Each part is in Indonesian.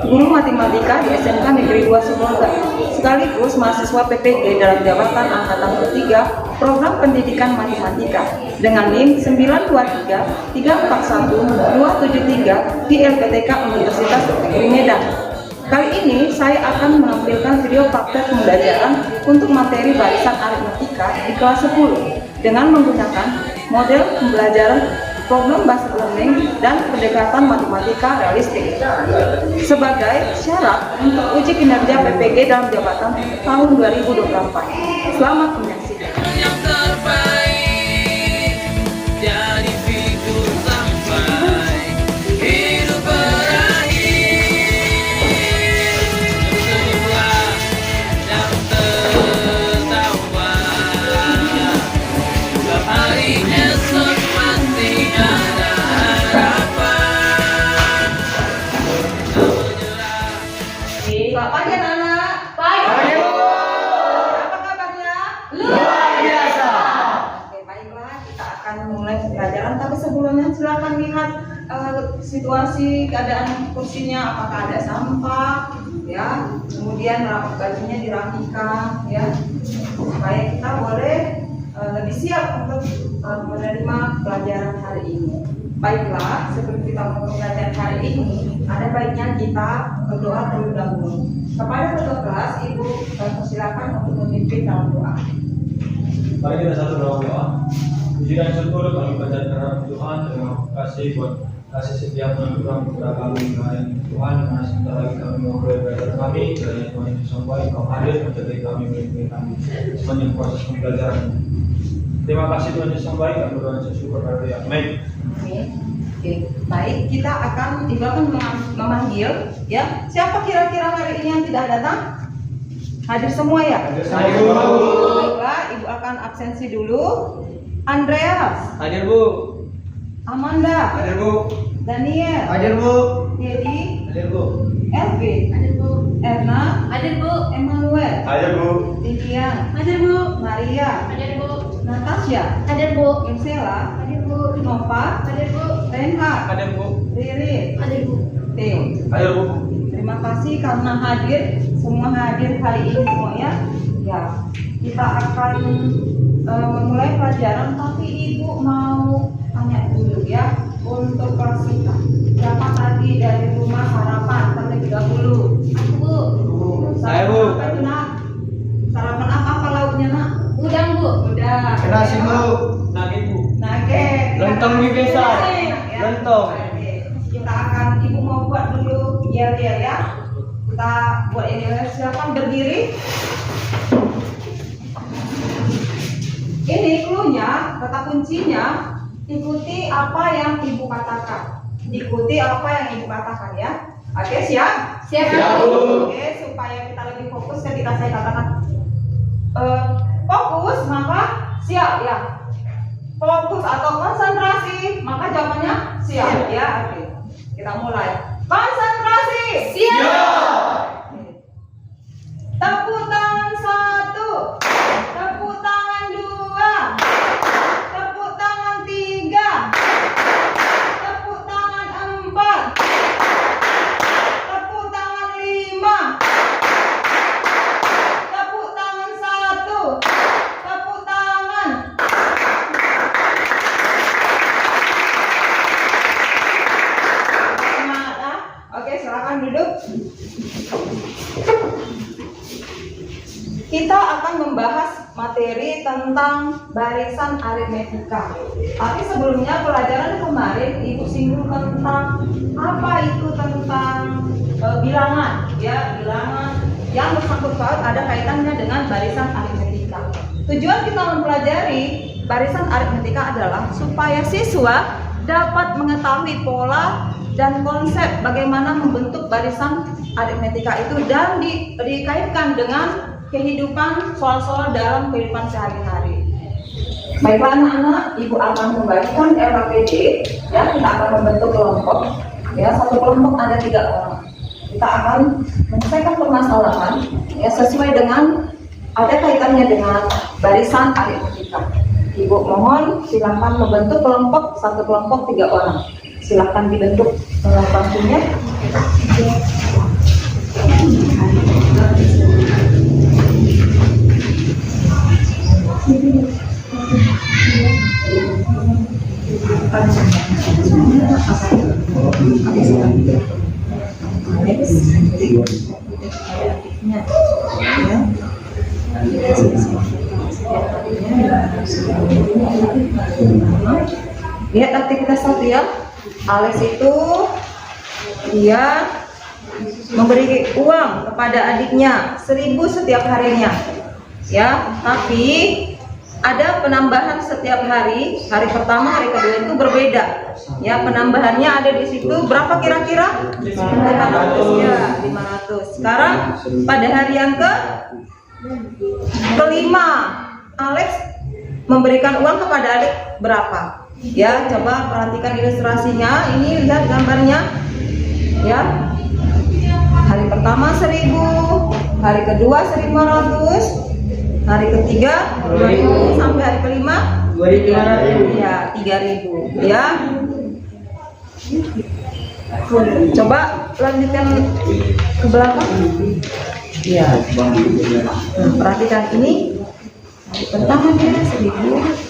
guru matematika di SMK Negeri 2 Sumolga, sekaligus mahasiswa PPG dalam jabatan angkatan ketiga program pendidikan matematika dengan NIM 923 341 273 di LPTK Universitas Negeri Medan. Kali ini saya akan menampilkan video praktek pembelajaran untuk materi barisan aritmetika di kelas 10 dengan menggunakan model pembelajaran problem based learning dan pendekatan matematika realistik sebagai syarat untuk uji kinerja PPG dalam jabatan tahun 2024. Selamat menyaksikan. Yang terbaik jadi figur sampai hidup berakhir. Senyumlah dan tertawa. Sebab hari esok pasti ada harapan. Selamat pagi anak-anak. Pagi, Bu. Apa kabarnya? Luar biasa. Oke, baiklah, kita akan mulai pembelajaran. Tapi sebelumnya silakan lihat situasi keadaan kursinya, apakah ada sampah, ya. Kemudian bajunya dirapikan, ya, supaya kita boleh lebih siap untuk menerima pelajaran hari ini. Baiklah, sebelum kita mulai pelajaran hari ini, ada baiknya kita berdoa terlebih dahulu. Kepada ketua kelas, Ibu persilakan untuk memimpin dalam doa. Mari kita satu doa. Puji dan syukur kami panjatkan Tuhan, terima kasih buat kasih setiap Tuhan kepada kami Tuhan. Karena sebentar lagi kami mau mulai belajar kami dari Tuhan Yesus sampai Kau hadir menjadi kami melindungi kami sepanjang proses pembelajaran. Terima kasih Tuhan Yesus sampai kami berdoa syukur pada Dia. Amin. Oke, baik, kita akan Ibu akan memanggil, ya. Siapa kira-kira hari ini yang tidak datang? Hadir semua ya? Hadir. Baiklah, Ibu akan absensi dulu. Andreas, Hadir, Bu. Amanda, Hadir, Bu. Daniel, Hadir, Bu. Dedi, Hadir, Bu. Elvi, Hadir, Bu. Erna, Hadir, Bu. Emmanuel, Hadir Bu. Lilian, Hadir, Bu. Maria, Hadir, Bu. Natasha, Hadir, Bu. Insela, Hadir, Bu. Nova, Hadir, Bu. Renhard, Hadir Bu. Riri, Hadir, Bu. Theo. Hadir Bu. Terima kasih karena semua hadir hari ini semuanya. Ya, kita akan memulai pelajaran, tapi Ibu mau tanya dulu ya untuk kelas kita. Siapa tadi dari rumah sarapan terlebih dahulu? Aku, Bu. Saya, Bu. Apa itu, Nak? Sarapan apa lauknya, Nak? Udang, Bu. Udah. Nasi, Bu. Nagih Bu. Nugget. Lontong mie besar. Ya. Lontong. Oke. Kita akan Ibu mau buat dulu yel-yel ya. Kita buat yel-yel. Silakan berdiri. Ini clue-nya, kata kuncinya, ikuti apa yang Ibu katakan. Ikuti apa yang Ibu katakan ya. Oke, siap? Siap, Bu. Oke, supaya kita lebih fokus ketika saya katakan fokus, maka siap ya. Fokus atau konsentrasi, maka jawabannya siap ya. Oke, kita mulai. Konsentrasi. Siap. Tepuk tangan 1, tepuk tangan 2, tepuk tangan 3, tepuk tangan 4, tepuk tangan 5, tepuk tangan 1, tepuk tangan. Semangat ya. Oke, silakan duduk. Kita akan membahas materi tentang barisan aritmetika. Tapi sebelumnya pelajaran kemarin Ibu singgung tentang apa itu tentang bilangan, ya, bilangan yang bersangkut paut ada kaitannya dengan barisan aritmetika. Tujuan kita mempelajari barisan aritmetika adalah supaya siswa dapat mengetahui pola dan konsep bagaimana membentuk barisan aritmetika itu dan dikaitkan dengan kehidupan soal-soal dalam kehidupan sehari-hari. Baiklah anak-anak, Ibu akan membagikan LKPD, ya, kita akan membentuk kelompok, ya, satu kelompok ada 3 orang. Kita akan menyelesaikan permasalahan, ya, sesuai dengan ada kaitannya dengan barisan aritmetika. Ibu mohon silakan membentuk kelompok, satu kelompok 3 orang. Silakan dibentuk bantunya. Lihat aktivitas satu ya. Alex itu dia memberi uang kepada adiknya 1.000 setiap harinya, ya. Tapi ada penambahan setiap hari. Hari pertama, hari kedua itu berbeda. Ya, penambahannya ada di situ berapa kira-kira? 500 ya, 500. Sekarang pada hari yang kelima, Alex memberikan uang kepada adik berapa? Ya, coba perhatikan ilustrasinya. Ini lihat gambarnya. Ya. Hari pertama 1.000, hari kedua 1.500, hari ketiga 2.000 sampai hari kelima 2.500. ya 3.000 ya. Coba lanjutkan ke belakang. Ya. Perhatikan ini. Hari pertama dia 1.000.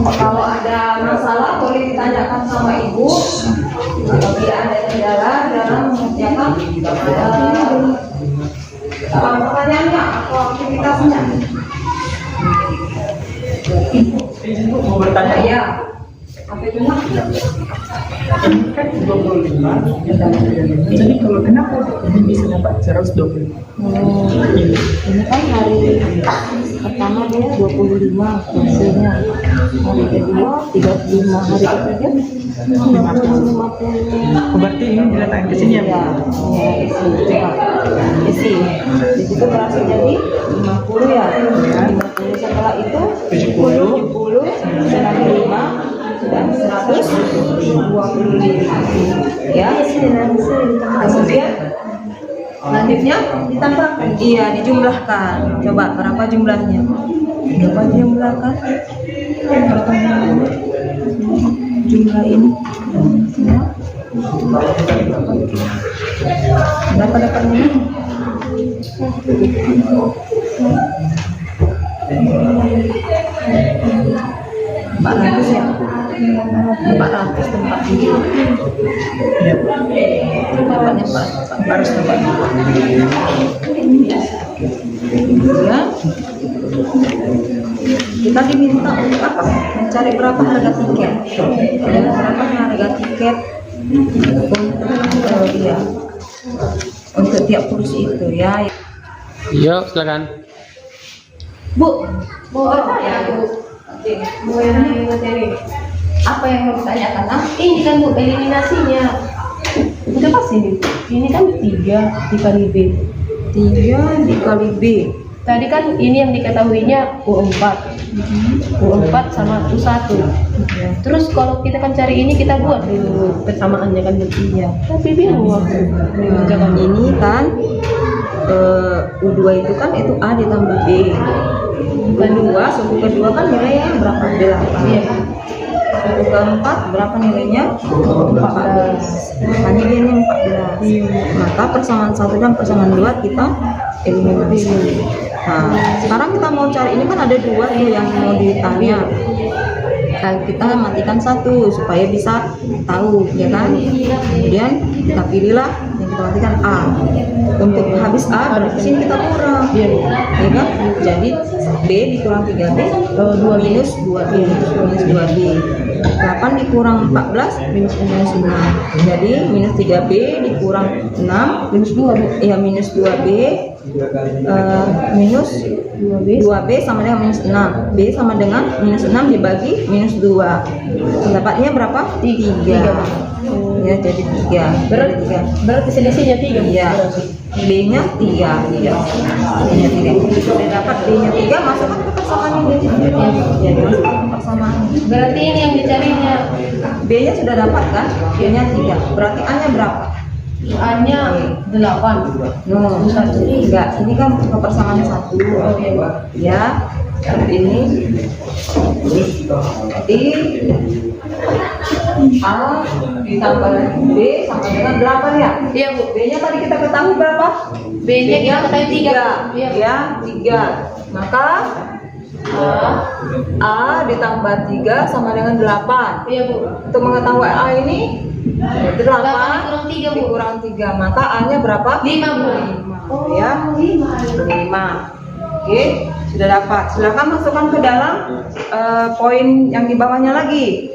Kalau ada masalah boleh ditanyakan sama ibu. Apabila ada kendala dalam mengerjakan pertanyaannya atau aktivitasnya. Ibu mau bertanya? Ya. Apa itu nak? Kan 25. Jadi kalau kenapa ini bisa dapat 120? Ini kan hari pertama dia 25 hasilnya, hari kedua 35, hari ketiga 50. Berarti ini diletakkan ke sini ya? Ya, isi. Di situ berhasil jadi 50 ya. 50 setelah itu 70 sekali 5 dan 125 ya. Kemudian selanjutnya ditambahkan, iya dijumlahkan. Coba berapa jumlahnya? Coba jumlahkan. Jumlah ini berapa dapatnya? 400 ya. 400 tempat ini. Dapatnya 400 tempat. Ya. Kita diminta untuk apa? Mencari berapa harga tiket. Ya, berapa harga tiket untuk ya, untuk tiap kursi itu ya. Yuk, silakan. Bu, mau apa ya Bu? Oke, mau yang materi. Apa yang mau ditanyakan? Ah, ini kan Bu, eliminasinya. Udah pasti nih. Ini kan 3 dikali B. 3 dikali B. Tadi kan ini yang diketahuinya U4. U4 sama U1. Terus kalau kita kan cari ini, kita buat dulu persamaannya kan buktinya. Tapi bingung waktu mengerjakan ini. Ini kan U2 itu kan itu A ditambah B. Kedua, suku kedua kan nilainya berapa? 8. Iya. Suku keempat berapa nilainya? 14. Makanya dia ini 14. Maka persamaan 1 dan persamaan 2 kita eliminasi. Nah, sekarang kita mau cari, ini kan ada 2 tuh yang mau ditanya. Dan kita matikan 1 supaya bisa tahu, ya kan? Kemudian kita pilihlah yang kita matikan A. Untuk habis A berarti sini kita kurang, ya kan? Jadi B dikurang 3B, 2 minus 2B, minus 2B. 8 dikurang 14 minus 6. Jadi minus 3B dikurang 6 minus 2B. Iya, minus 2B minus 2B sama dengan minus 6. B sama dengan minus 6 dibagi minus 2. Dapatnya berapa? 3. ya jadi 3. Berarti selisihnya 3. Iya. B-nya 3. Iya. B-nya 3. Sudah dapat B-nya 3, masukkan ke persamaan ini. Ya, masukkan ke persamaan. Berarti ini yang dicarinya. B-nya sudah dapat kan? B-nya 3. Berarti A-nya berapa? A-nya 8. No, 3. Ini kan ke persamaannya 1. Ya. Seperti ini. I A ditambah B sama dengan 8 ya? Iya Bu. B-nya tadi kita ketahui berapa? B-nya kita ketahui 3. Iya. Ya, 3. Maka A ditambah 3 sama dengan 8. Iya Bu. Untuk mengetahui A ini 8 kurang 3 Bu. dikurang 3. Maka A-nya berapa? 5 Bu. 5. Ya, 5. Oke, sudah dapat. Silakan masukkan ke dalam poin yang di bawahnya lagi.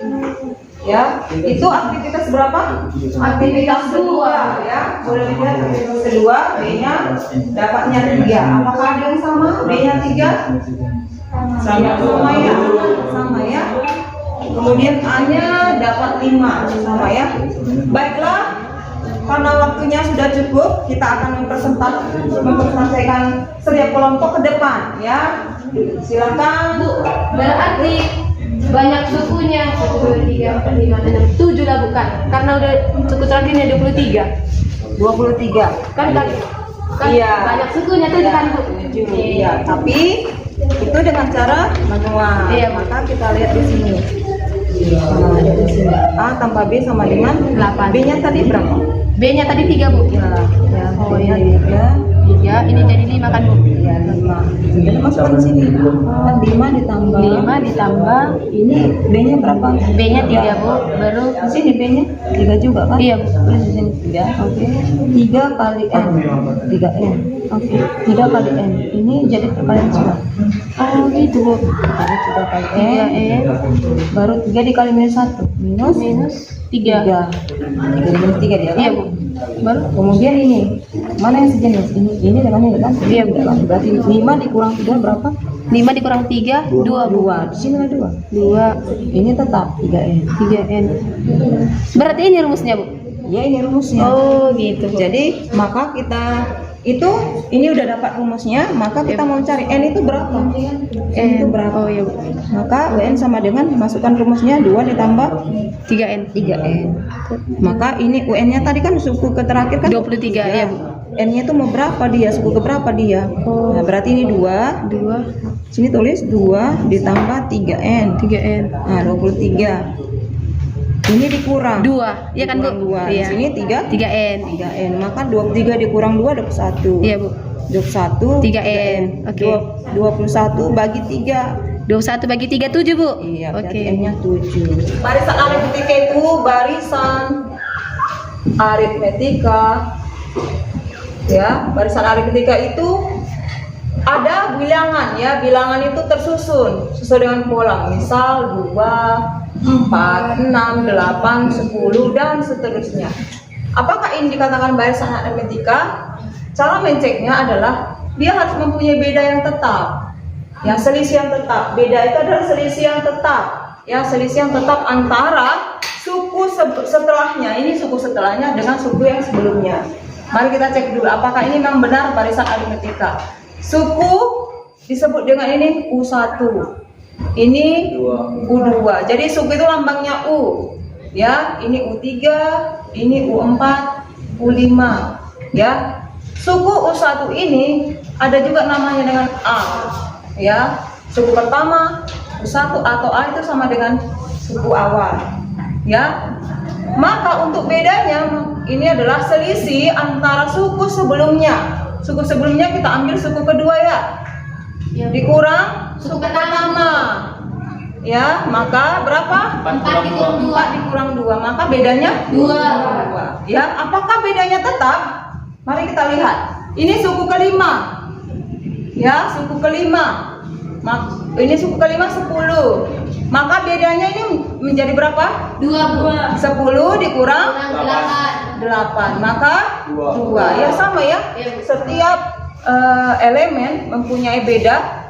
Ya, itu aktivitas berapa? Aktivitas 2 ya. Boleh dilihat aktivitas kedua, B-nya dapatnya 3. Apakah ada yang sama? B-nya 3? Sama ya. Sama ya. Kemudian A-nya dapat 5. Sama ya. Baiklah. Karena waktunya sudah cukup, kita akan mempresentasikan setiap kelompok ke depan ya. Silakan Bu. Berarti banyak sukunya 1, 2, 3, 4, 5, 6, 7 lah bukan? Karena udah suku terakhirnya 23. 23. Kan Iya. banyak sukunya tuh kan Bu. Iya, tapi itu dengan cara manual. Iya, maka kita lihat di sini. Lihat di sini. A tambah B sama dengan 8. B-nya tadi berapa? B-nya tadi 3 Bu. Ya, Oh, B-nya iya. 3. 3, ini jadi 5 kan Bu? Ya, 5. Jadi masukkan di sini. Kan 5 ditambah 5 ditambah ini B-nya berapa? B-nya 3 Bu. Baru Di sini B-nya 3 juga kan? Iya, Bu. Terus di sini 3. Oke. 3 kali N. 3N. Oke. 3 kali N. Ini jadi perkalian sudah. oh gitu Bu. Jadi 3 kali N. 3N Baru 3 dikali minus 1. Minus 3. 3 minus 3 dia kan? Iya Bu. Baru kemudian ini mana yang sejenis ini dengan ini kan? Iya berarti 5 dikurang 3 berapa? 5 dikurang 3, 2 Bu. 2. Di sini ada 2. 2, Ini tetap 3N. 3N. Berarti ini rumusnya Bu? Ya ini rumusnya. Oh gitu Bu. Jadi maka kita ini udah dapat rumusnya, maka kita mau cari N itu berapa? N itu berapa? Oh iya Bu. Maka UN sama dengan masukkan rumusnya 2 ditambah 3N. 3N. Maka ini UN-nya tadi kan suku ke terakhir kan 23 ya Bu. N-nya itu mau berapa dia? Suku ke berapa dia? Oh. Nah, berarti ini 2. 2, Sini tulis 2 ditambah 3N. 3N. Nah, 23. Ini dikurang 2, iya kan Bu? 2. Iya. Di sini 3. 3N. 3N. Maka 23 dikurang 2 dapat 1. Iya Bu. 21 3N. Oke. 21 bagi 3. 21 bagi 3, 7 Bu. Iya, Oke. berarti N-nya 7. Barisan aritmetika itu barisan aritmetika. Ya, barisan aritmetika itu ada bilangan ya. Bilangan itu tersusun sesuai dengan pola. Misal 2, 4, 6, 8, 10 dan seterusnya. Apakah ini dikatakan barisan aritmetika? Cara menceknya adalah dia harus mempunyai beda yang tetap. Ya, selisih yang tetap. Beda itu adalah selisih yang tetap. Ya, selisih yang tetap antara suku setelahnya. Ini suku setelahnya dengan suku yang sebelumnya. Mari kita cek dulu apakah ini memang benar barisan aritmetika. Suku disebut dengan ini U1. Ini U2. Jadi suku itu lambangnya U. Ya, ini U3, ini U4, U5. Ya. Suku U1 ini ada juga namanya dengan A. Ya, suku pertama U1 atau A itu sama dengan suku awal. Ya, maka untuk bedanya ini adalah selisih antara suku sebelumnya. Suku sebelumnya kita ambil suku kedua ya, dikurang suku pertama. Ya, maka berapa? 4 dikurang 2. 4 dikurang 2, maka bedanya 2. Ya, apakah bedanya tetap? Mari kita lihat. Ini suku kelima. Ya, suku kelima. Ini suku kelima 10. Maka bedanya ini menjadi berapa? 2 Bu. 10 dikurang 8. maka 2. Ya sama ya. Setiap elemen mempunyai beda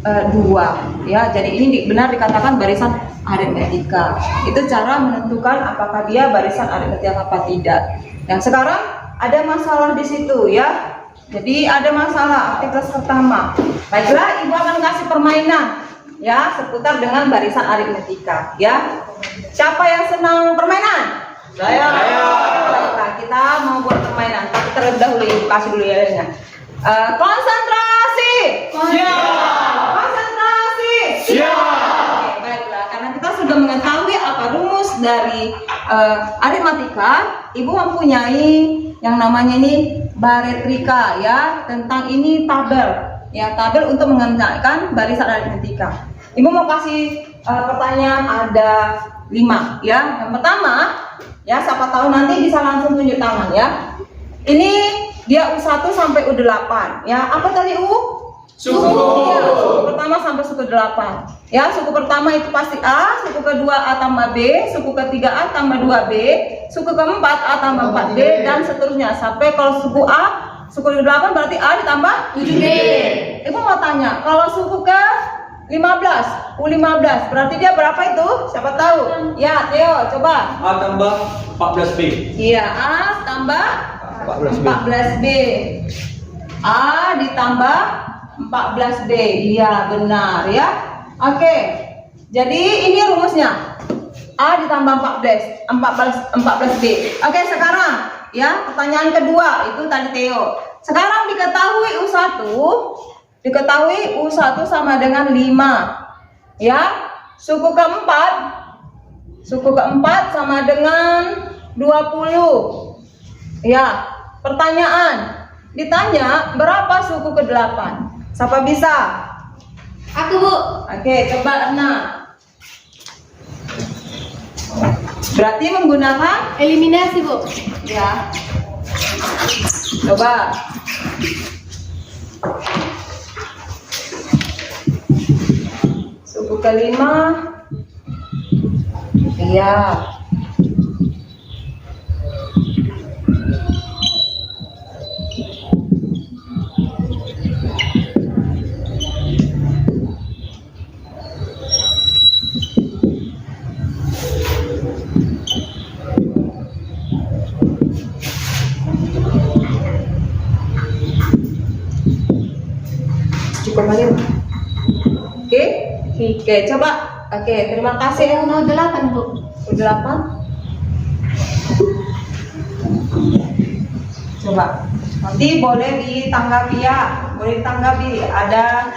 2 ya. Jadi ini benar dikatakan barisan aritmetika. Itu cara menentukan apakah dia barisan aritmetika apa tidak. Yang sekarang ada masalah di situ ya. Jadi ada masalah aktivitas pertama. Baiklah, ibu akan kasih permainan ya seputar dengan barisan aritmetika ya. Siapa yang senang permainan? Saya. Baiklah, kita mau buat permainan. Tapi terlebih dahulu ibu kasih dulu ya. Konsentrasi. Konsentrasi. Oke, baiklah. Karena kita sudah mengetahui apa rumus dari aritmatika, ibu mempunyai yang namanya ini baretrika ya, tentang ini tabel ya, tabel untuk mengerjakan barisan aritmetika. Ibu mau kasih pertanyaan ada 5 ya. Yang pertama ya, siapa tahu nanti bisa langsung tunjuk tangan ya. Ini dia U1 sampai U8 ya. Apa tadi U? Suku. Ya, suku pertama sampai suku 8 ya. Suku pertama itu pasti A, suku kedua A tambah B, suku ketiga A tambah 2B, suku keempat A tambah 4B, dan seterusnya sampai kalau suku A, suku 8 berarti A ditambah 7B. Ibu mau tanya, kalau suku ke 15, U15 berarti dia berapa itu? Siapa tahu? Ya, Theo, coba. A tambah 14B. Iya, A tambah 14B. A ditambah 14B. Iya, benar ya. Oke. Jadi ini rumusnya. A ditambah 14B. Oke, sekarang ya, pertanyaan kedua itu tadi Theo. Sekarang diketahui U1 sama dengan 5. Ya. Suku keempat sama dengan 20. Ya. Pertanyaan, ditanya berapa suku ke-8? Siapa bisa? Aku, Bu. Oke, coba Erna. Berarti menggunakan Eliminasi, Bu. ya. Coba. Suku ke-5. Iya. Cukup banyak. Oke, coba. Oke, terima kasih. Mau 8, Bu. U8. Coba. Nanti boleh ditanggapi ya. Boleh ditanggapi. Ada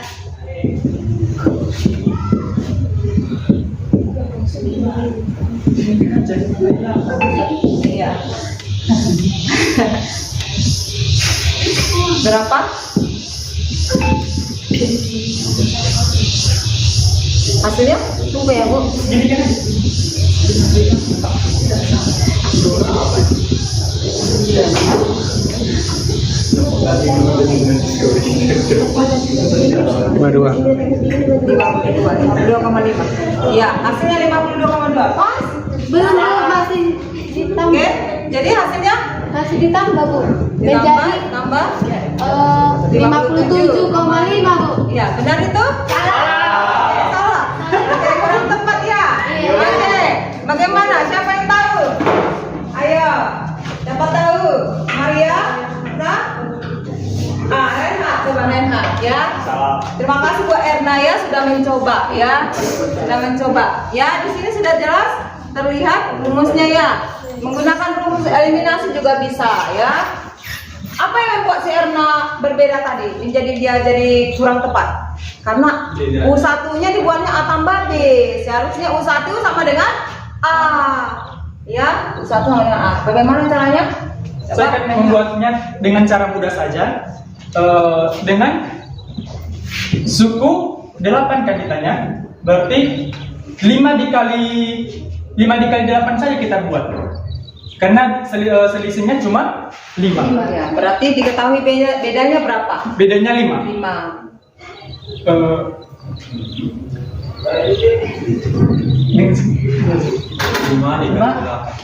iya. Berapa? Hasilnya? Tunggu ya, Bu. Dua. 52,5. Iya, hasilnya 52,2. Pas. Belum, Bu, masih ditambah. Oke, jadi hasilnya Masih ditambah, Bu. ditambah Menjadi tambah 57,5, Bu. Iya, benar itu? Salah. Oke, kurang tepat ya. Iya. Oke, bagaimana? Siapa yang tahu? Ayo, siapa tahu? Maria, nah? Renha, coba Renha ya. Terima kasih buat Erna ya sudah mencoba ya. Sudah mencoba. Ya, di sini sudah jelas terlihat rumusnya ya. Menggunakan rumus eliminasi juga bisa ya. Apa yang membuat si Erna berbeda tadi? Menjadi dia jadi kurang tepat. Karena U1-nya dibuatnya A tambah B. Seharusnya U1 sama dengan A. Ya, U1 sama dengan A. Bagaimana caranya? Saya akan membuatnya dengan cara mudah saja. Dengan suku 8 kan ditanya. Berarti 5 dikali 8 saja kita buat. Karena selisihnya cuma 5. Ya, berarti diketahui bedanya berapa? Bedanya 5.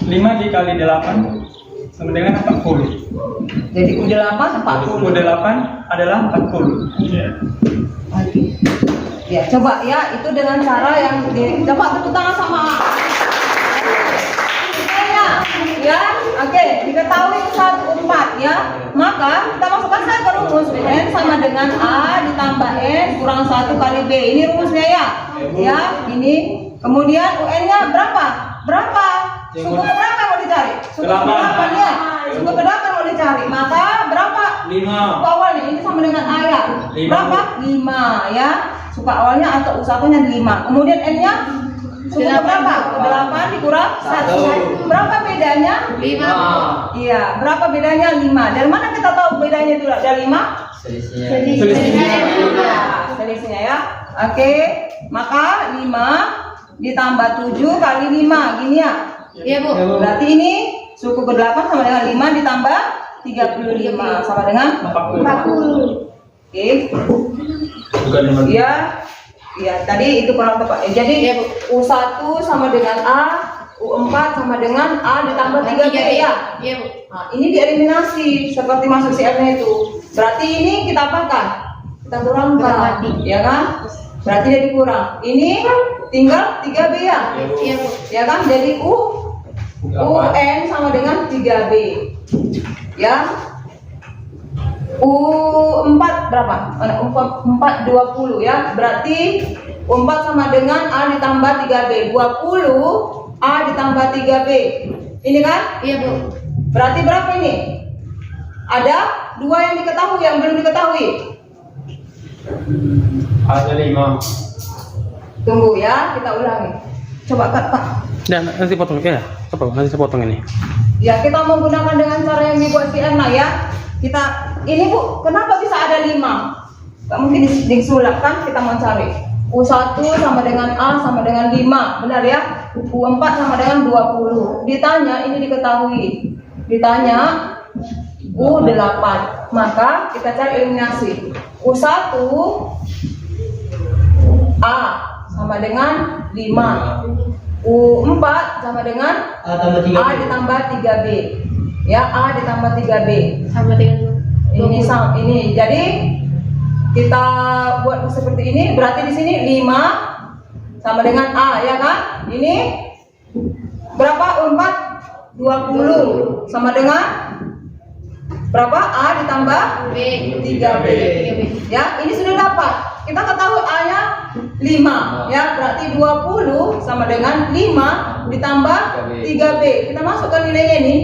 5 dikali 8 sama dengan 40. Jadi U8 40. U8 adalah 40. Oke. Ya, coba ya, itu dengan cara yang coba tepuk tangan sama ya, oke, diketahui 1/4 ya, maka kita masukkan saja ke rumus N sama dengan A ditambah N kurang 1 kali B. Ini rumusnya ya, ini. Kemudian UN-nya berapa? Sumbu berapa mau dicari? Sumbu ke-8 ya, sumbu ke-8 mau dicari, maka berapa? 5. Awalnya ini sama dengan A ya, berapa? 5 ya, suka awalnya atau U1-nya 5. Kemudian N-nya sumbu berapa? 8 dikurang 1. Berapa bedanya? 5. Iya, berapa bedanya? 5. Dari mana kita tahu bedanya itu ada 5? Selisihnya ya. Oke, maka 5 ditambah 7 kali 5, gini ya. Iya, Bu. Berarti ini suku ke-8 sama dengan 5 ditambah 35 sama dengan 40. Oke. Bukan 5. Iya, tadi itu kurang tepat. Jadi U1 sama dengan A, U4 sama dengan A ditambah 3B ya. Iya, Bu. Nah, ini dieliminasi seperti masuk CL-nya itu. Berarti ini kita apakan? Kita kurangkan, ya kan? Berarti jadi kurang. Ini tinggal 3B ya. Iya, Bu. Ya kan? Jadi UN sama dengan 3B. Ya. U4 berapa? 4 20 ya. Berarti U4 sama dengan A ditambah 3B. 20 A ditambah 3B. Ini kan? Iya, Bu. Berarti berapa ini? Ada 2 yang diketahui, yang belum diketahui. Ada 5. Tunggu ya, kita ulangi. Coba Pak. Dan nanti potong ya. Coba nanti saya potong ini. Ya, kita menggunakan dengan cara yang dibuat si Erna ya. Ini Bu, kenapa bisa ada 5? Gak mungkin disulap kan, kita mau cari. U1 sama dengan A sama dengan 5, benar ya? U4 sama dengan 20. Ditanya, ini diketahui. Ditanya U8, maka kita cari eliminasi. U1 A sama dengan 5. U4 sama dengan A ditambah 3B. Ya, A ditambah 3B. Sama dengan Ini. Jadi kita buat seperti ini, berarti di sini 5 sama dengan A ya kan? Ini berapa? U4 20 sama dengan berapa? A ditambah B. 3B. Ya, ini sudah dapat. Kita ketahui A-nya 5 ya, berarti 20 sama dengan 5 ditambah 3B. Kita masukkan nilainya ini.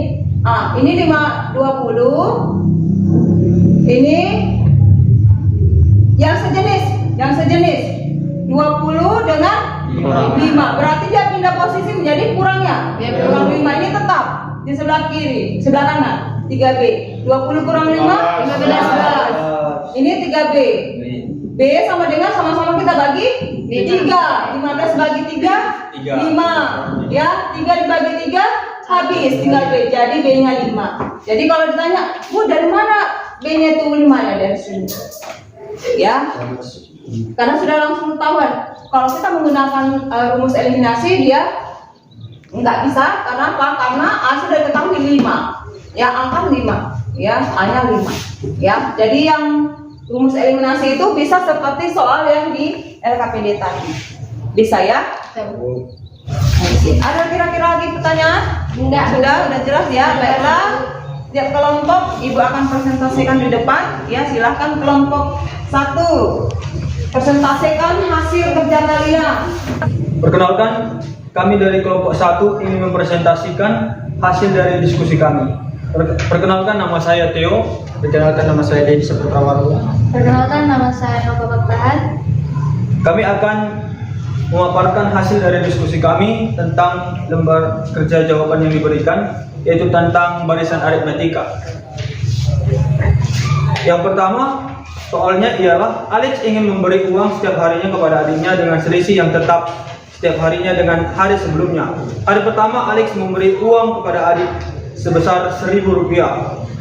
Ini 5 20. Ini yang sejenis 20 dengan 5. Berarti dia pindah posisi menjadi kurangnya. Kurang 5 ini tetap di sebelah kiri, sebelah kanan 3B. 20 kurang 5 15. Ini 3B. B sama dengan sama-sama kita bagi 3. 15 bagi 3 5. Ya, 3 dibagi 3 habis, tinggal B. Jadi B-nya 5. Jadi kalau ditanya, Bu, dari mana B-nya itu 5 ya? Dari sini. Ya. Karena sudah langsung ketahuan. Kalau kita menggunakan rumus eliminasi, dia nggak bisa. Karena apa? Karena A sudah ketahui 5. Ya, angka 5. Ya, A-nya 5. Ya. Jadi yang rumus eliminasi itu bisa seperti soal yang di LKPD tadi. Bisa ya? Ada kira-kira lagi pertanyaan? Enggak. Sudah jelas ya. Baiklah. Setiap kelompok Ibu akan presentasikan di depan. Ya, silahkan kelompok 1. Presentasikan hasil kerja kalian. Perkenalkan, kami dari kelompok 1 ingin mempresentasikan hasil dari diskusi kami. Perkenalkan, nama saya Theo. Perkenalkan, nama saya Dedi Saputra Warga. Perkenalkan, nama saya Nova Baktahan. Kami akan memaparkan hasil dari diskusi kami tentang lembar kerja jawaban yang diberikan, yaitu tentang barisan aritmetika. Yang pertama, soalnya ialah Alex ingin memberi uang setiap harinya kepada adiknya dengan selisih yang tetap setiap harinya dengan hari sebelumnya. Hari pertama, Alex memberi uang kepada adik sebesar Rp1.000.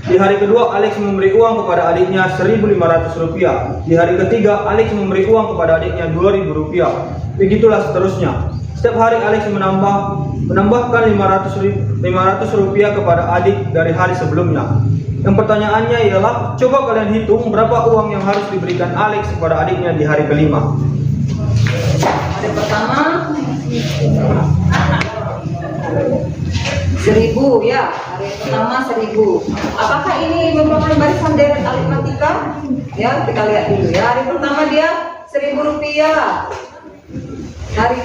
Di hari kedua, Alex memberi uang kepada adiknya Rp1.500. Di hari ketiga, Alex memberi uang kepada adiknya Rp2.000. Begitulah seterusnya. Setiap hari Alex menambahkan 500 rupiah kepada adik dari hari sebelumnya. Yang pertanyaannya ialah, coba kalian hitung berapa uang yang harus diberikan Alex kepada adiknya di hari kelima. Hari pertama 1.000 ya, hari pertama 1.000. Apakah ini merupakan barisan deret aritmatika? Ya, kita lihat dulu ya. Hari pertama dia 1.000 rupiah. Hari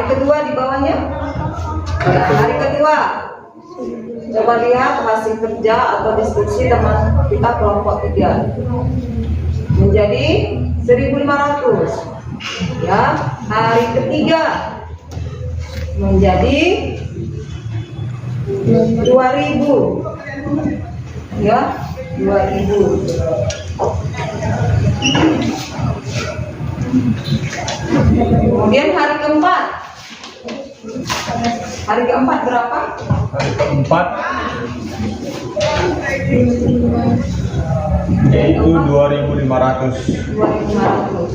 kedua di bawahnya. Ya, hari kedua. Coba lihat hasil kerja atau diskusi teman kita kelompok 3. Menjadi 1.500. Ya, hari ketiga menjadi 2.000. Ya, 2.000. Kemudian hari keempat. Hari keempat berapa? Hari keempat yaitu 2.500. 2.500.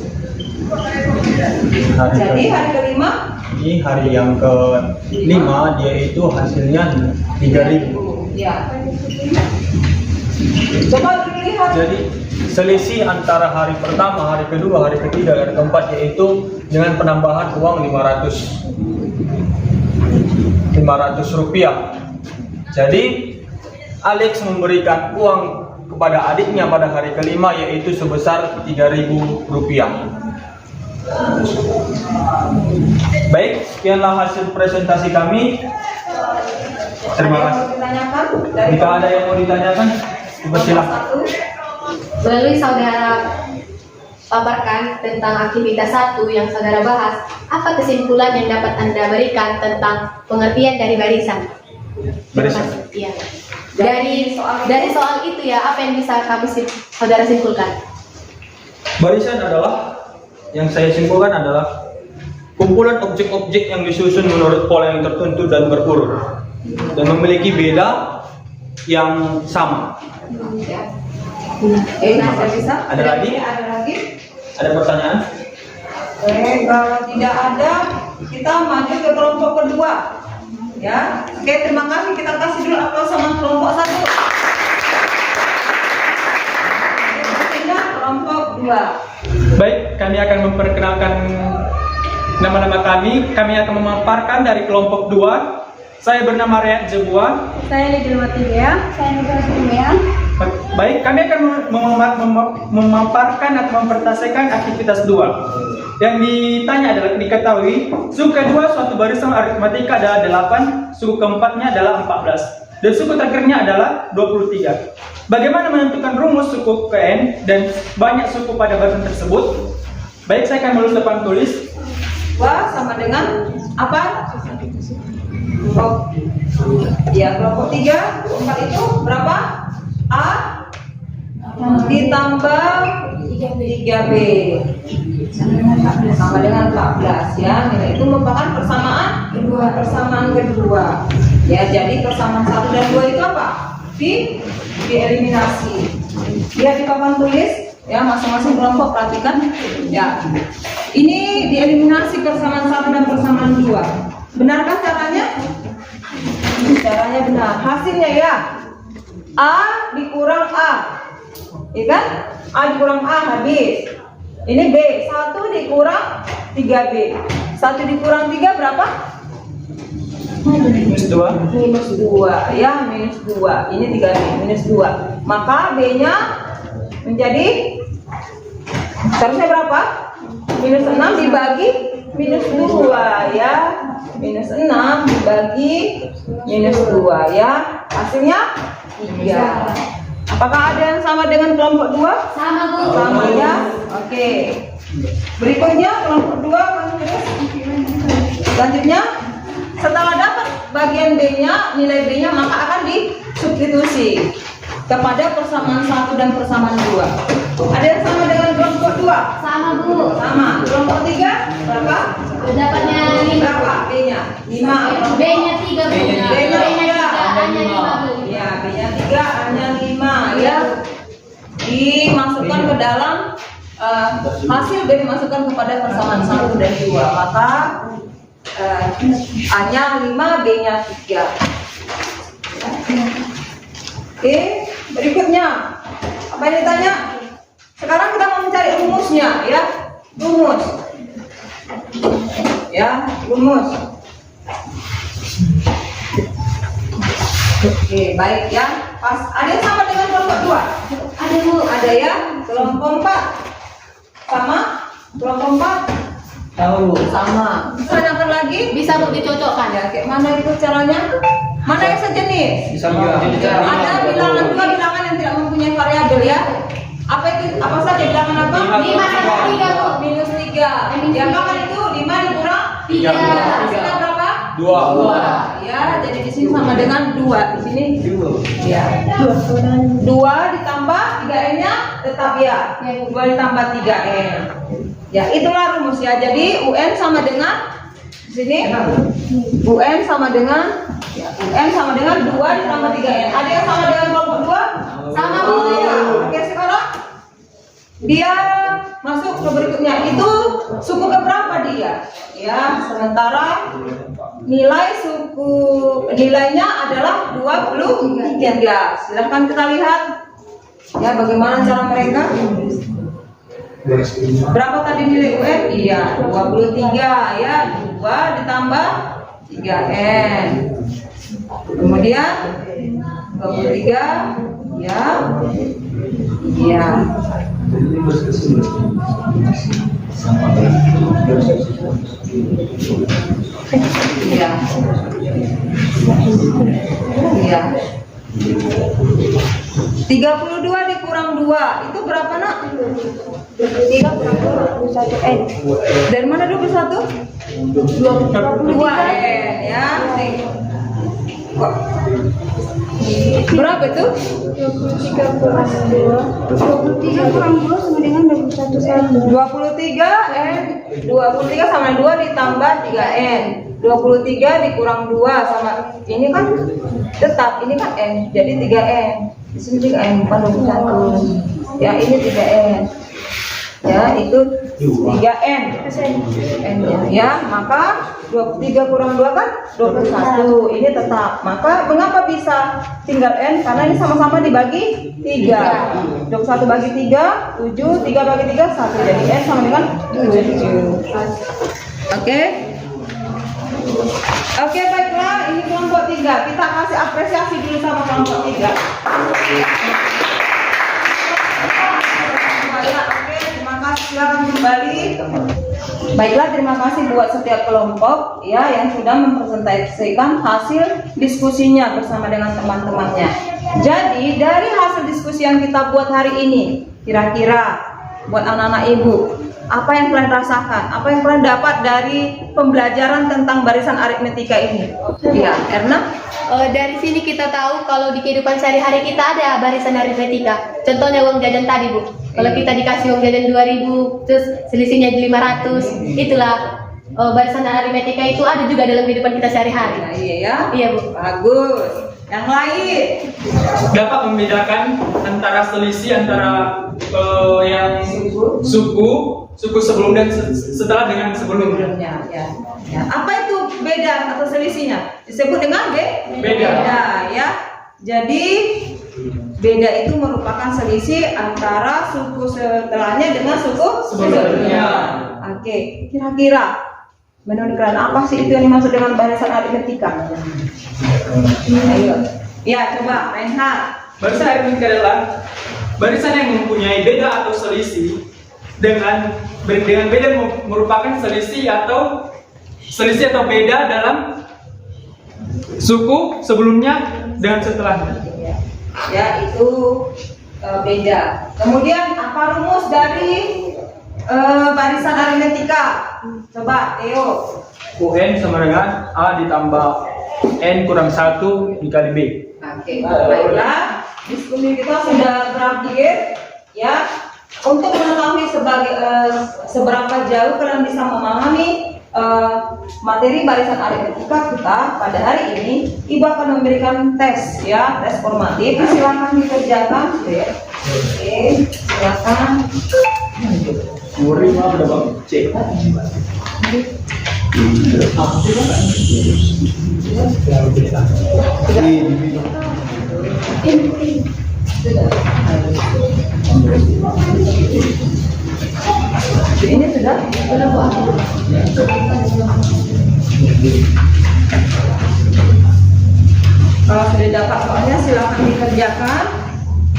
Hari Jadi hari kelima ini hari yang kelima, dia itu hasilnya 3.000. ya. Coba dilihat. Jadi selisih antara hari pertama, hari kedua, hari ketiga, dan keempat yaitu dengan penambahan uang 500 rupiah. Jadi Alex memberikan uang kepada adiknya pada hari kelima yaitu sebesar 3.000 rupiah. Baik, sekianlah hasil presentasi kami. Terima kasih. Ditanyakan dari Jika ada yang mau ditanyakan, dipersilakan. Melalui saudara paparkan tentang aktivitas 1 yang saudara bahas, apa kesimpulan yang dapat Anda berikan tentang pengertian dari barisan? Barisan. Iya. Dari soal itu ya, apa yang bisa saudara simpulkan? Barisan adalah, yang saya simpulkan adalah kumpulan objek-objek yang disusun menurut pola yang tertentu dan berurut dan memiliki beda yang sama. Ya. Saya bisa. Ada lagi? Ada lagi? Ada pertanyaan? Kalau tidak ada, kita maju ke kelompok kedua. Ya. Oke, terima kasih. Kita kasih dulu aplaus sama kelompok 1. Pindah kelompok 2. Baik, kami akan memperkenalkan nama-nama kami. Kami akan memaparkan dari kelompok 2. Saya bernama Reyat Jebua. Saya Lidil Matilea. Saya Nugara Sutumea. Baik, kami akan memaparkan atau mempertasekan aktivitas 2. Yang ditanya adalah diketahui suku kedua suatu barisan aritmatika adalah 8, suku keempatnya adalah 14, dan suku terakhirnya adalah 23. Bagaimana menentukan rumus suku KN dan banyak suku pada barisan tersebut? Baik, saya akan menulis depan tulis. Wah, sama dengan apa? Oh, ya, kelompok 3, 4 itu berapa? A ditambah 3B sama dengan 14 ya. Nilai itu merupakan persamaan kedua. Ya, jadi persamaan 1 dan 2 itu apa? Dieliminasi. Lihat di papan tulis ya, masing-masing kelompok perhatikan ya. Ini dieliminasi persamaan 1 dan persamaan 2. Benarkah caranya? Caranya benar. Hasilnya ya, A dikurang A, ya kan? A dikurang A habis. Ini B, 1 dikurang 3B. 1 dikurang 3 berapa? Minus 2. Minus 2, ya, minus 2. Ini 3B, minus 2. Maka B-nya menjadi seharusnya berapa? Minus 6 dibagi minus 2 ya. Minus 6 dibagi minus 2 ya. Hasilnya 3. Apakah ada yang sama dengan kelompok 2? Sama, Bu. Sama ya. Oke. Berikutnya kelompok 2 selanjutnya setelah dapat bagian B-nya, nilai B-nya maka akan disubstitusi kepada persamaan 1 dan persamaan 2. Ada yang sama dengan kelompok 2? Sama, Bu. Sama. Kelompok 3 berapa? Dapatnya 5. Berapa B-nya? 5. B-nya 3, Bu. B-nya B-nya 3. 3, A-nya 5, Bu. Ya, B-nya 3, A-nya 5 ya. Dimasukkan ke dalam hasil B dimasukkan kepada persamaan 1 dan 2, maka A-nya 5, B-nya 3. Oke, berikutnya apa yang ditanya? Sekarang kita mau mencari rumusnya, ya. Rumus. Ya, rumus. Oke, baik ya. Pas ada yang sama dengan kelompok 2? Ada Bu, ada ya. Kelompok 4 sama? Kelompok 4 sama. Tanyakan lagi? Bisa Bu dicocokkan. Ya, kayak mana itu caranya? Mana yang sejenis? Bisa jadi Ada bilangan 2 bilangan yang tidak mempunyai variabel ya. Apa itu? Apa saja bilangan apa? 5 sama 3 Bu. Minus 3. Diapakan itu? 5 dikurang 3. hasilnya berapa? 2. Ya, jadi di sini sama dengan 2. Di sini ya. 2 ditambah 3n-nya tetap ya. 2 ditambah 3n. Ya, itulah rumus ya. Jadi UN sama dengan di sini UN sama dengan ya, UN sama dengan 2 ditambah 3n. Ada yang sama dengan kelompok 2? Sama Bu. Ya. Oke, sekarang dia masuk ke berikutnya. Itu suku keberapa dia? Ya, sementara nilainya adalah 23. Silahkan kita lihat ya bagaimana cara mereka. Berapa tadi nilai UN? Iya, 23 ya. 2 ditambah 3n. Kemudian 23 ya. Iya. Iya. Iya. 32 dikurang 2 itu berapa nak? 3 kurang 2 21n. Dari mana 21? 22n ya. Kok berapa itu? 23 kurang 2 23 kurang 2 sama dengan 21 23n 23 sama 2 ditambah 3n 23 dikurang 2 sama ini kan tetap ini kan n jadi 3n di sini 3n bukan 21 ya ini 3n ya itu 3n n ya maka 23 kurang 2 kan 21 ini tetap maka mengapa bisa tinggal n karena ini sama-sama dibagi 3 21 bagi 3 7 3 bagi 3 1 jadi n sama dengan 7 oke oke baiklah ini kelompok 3 kita kasih apresiasi dulu sama kelompok 3 oke terima kasih silakan kembali. Baiklah, terima kasih buat setiap kelompok ya yang sudah mempresentasikan hasil diskusinya bersama dengan teman-temannya. Jadi dari hasil diskusi yang kita buat hari ini, kira-kira buat anak-anak ibu, apa yang kalian rasakan? Apa yang kalian dapat dari pembelajaran tentang barisan aritmetika ini? Ya, Erna? Dari sini kita tahu kalau di kehidupan sehari-hari kita ada barisan aritmetika. Contohnya uang jajan tadi Bu. Kalau kita dikasih uang jajan 2.000, terus selisihnya 500, itulah barisan aritmetika itu ada juga dalam kehidupan kita sehari-hari. Nah, iya ya. Iya Bu. Bagus. Yang lain? Dapat membedakan antara selisih antara yang suku sebelum dan setelah dengan sebelumnya. Ya. Apa itu beda atau selisihnya? Disebut dengan Beda. ya. Jadi beda itu merupakan selisih antara suku setelahnya dengan suku sebelumnya. Oke, kira-kira menurut kalian apa sih itu yang dimaksud dengan barisan aritmetika? Ayo. Ya, coba Reinhard. Barisan aritmetika adalah barisan yang mempunyai beda atau selisih dengan beda merupakan selisih atau beda dalam suku sebelumnya dengan setelahnya. Ya, itu beda. Kemudian apa rumus dari barisan aritmetika? Coba Theo. UN sama dengan A ditambah N kurang 1 dikali B. Oke, baiklah. Diskusi kita sudah berakhir ya. Untuk mengetahui seberapa jauh kalian bisa memahami materi barisan aritmetika kita pada hari ini, Ibu akan memberikan tes ya, tes formatif. Silakan dikerjakan. Oke, silakan. Murid mah udah bang cek. Ini sudah Bu. Kalau sudah dapat soalnya silakan dikerjakan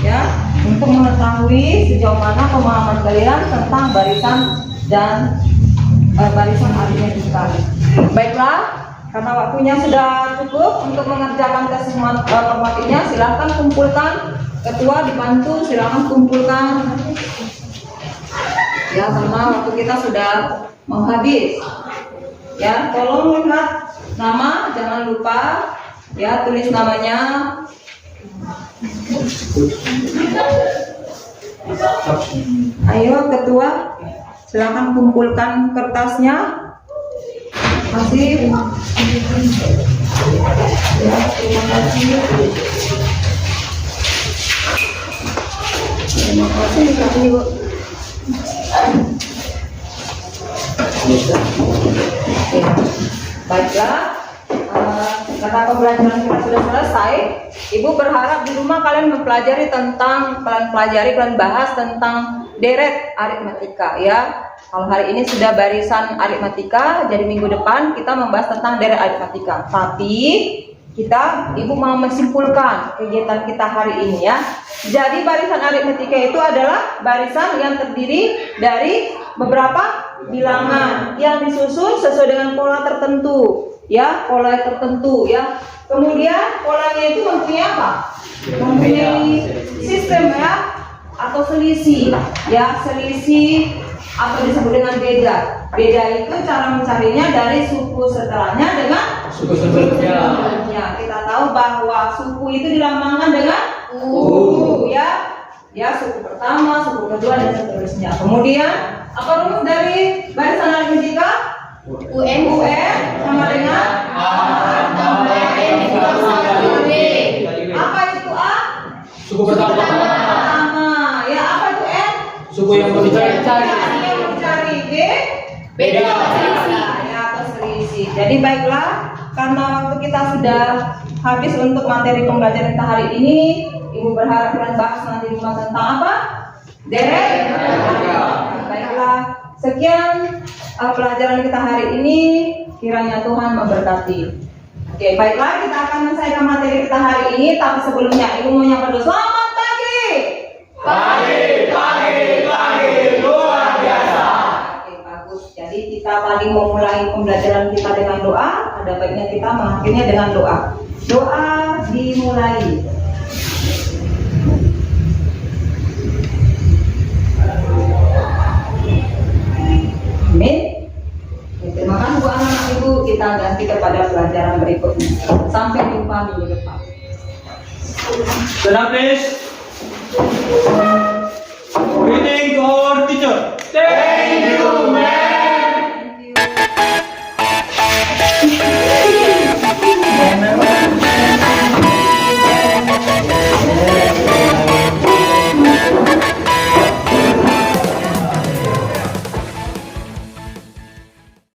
ya, untuk mengetahui sejauh mana pemahaman kalian tentang barisan dan barisan aritmetika. Baiklah, karena waktunya sudah cukup untuk mengerjakan tes formatifnya, silakan kumpulkan. Ketua dibantu, silakan kumpulkan. Ya, karena waktu kita sudah menghabis. Ya, tolong lihat nama, jangan lupa ya, tulis namanya. Ayo ketua, silakan kumpulkan kertasnya. Kasih. Ya, terima kasih. Terima kasih Bu. Baiklah, karena pembelajaran kita sudah selesai, Ibu berharap di rumah kalian mempelajari tentang, kalian bahas tentang deret aritmetika ya. Kalau hari ini sudah barisan aritmetika, jadi minggu depan kita membahas tentang deret aritmetika. Tapi Ibu mau menyimpulkan kegiatan kita hari ini ya. Jadi barisan aritmetika itu adalah barisan yang terdiri dari beberapa bilangan yang disusun sesuai dengan pola tertentu ya, pola tertentu ya. Kemudian polanya itu mempunyai apa? Mempunyai sistem ya, atau selisih ya, selisih atau disebut dengan beda. Beda itu cara mencarinya dari suku setelahnya dengan Suku sebelumnya. Kita tahu bahwa suku itu dilambangkan dengan U ya. Ya, suku pertama, suku kedua dan seterusnya. Kemudian apa rumus dari barisan aritmetika? UN sama dengan A tambah N dikurangi 1B. Apa itu A? Suku pertama. Ya, apa itu N? Suku yang mau dicari. Yang mau dicari. B? Beda. Ya, atau selisih. Jadi baiklah, karena waktu kita sudah habis untuk materi pembelajaran kita hari ini, Ibu berharap kalian bahas nanti di rumah tentang apa? Deret. Baiklah, sekian pelajaran kita hari ini. Kiranya Tuhan memberkati. Oke, baiklah, kita akan menyelesaikan materi kita hari ini. Tapi sebelumnya, Ibu mau nyapa dulu. Selamat pagi. Pagi, luar biasa. Oke, bagus. Jadi kita tadi mau mulai pembelajaran kita dengan doa. Ada baiknya kita mengakhirinya dengan doa. Doa dimulai. Amin. Terima kasih buat anak-anak Ibu. Kita ganti kepada pelajaran berikutnya. Sampai jumpa minggu depan. Tenang please. Greeting to our teacher. Thank you, man. Thank you.